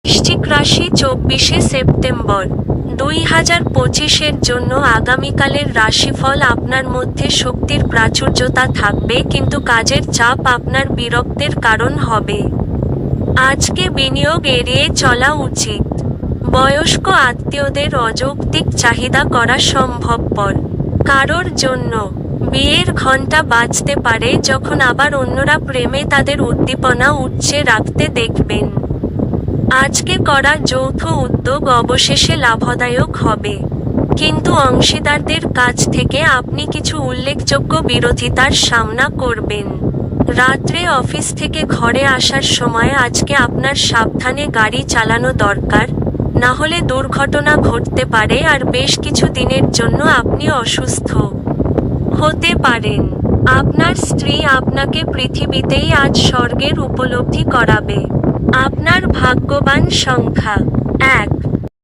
বৃশ্চিক রাশি 24শে সেপ্টেম্বর 2025-এর জন্য আগামীকালের রাশিফল। আপনার মধ্যে শক্তির প্রাচুর্যতা থাকবে, কিন্তু কাজের চাপ আপনার বিরক্তের কারণ হবে। আজকে বিনিয়োগ এড়িয়ে চলা উচিত। বয়স্ক আত্মীয়দের অযৌক্তিক চাহিদা করা সম্ভবপর। কারোর জন্য বিয়ের ঘণ্টা বাজতে পারে, যখন আবার অন্যরা প্রেমে তাদের উদ্দীপনা উচ্চে রাখতে দেখবেন। আজকে করা যৌথ উদ্যোগ অবশেষে লাভদায়ক হবে, কিন্তু অংশীদারদের কাছ থেকে আপনি কিছু উল্লেখযোগ্য বিরোধিতার সামনা করবেন। রাত্রে অফিস থেকে ঘরে আসার সময় আজকে আপনার সাবধানে গাড়ি চালানো দরকার, না হলে দুর্ঘটনা ঘটতে পারে আর বেশ কিছু দিনের জন্য আপনি অসুস্থ হতে পারেন। আপনার স্ত্রী আপনাকে পৃথিবীতেই আজ স্বর্গের উপলব্ধি করাবে। আপনার ভাগ্যবান সংখ্যা 1,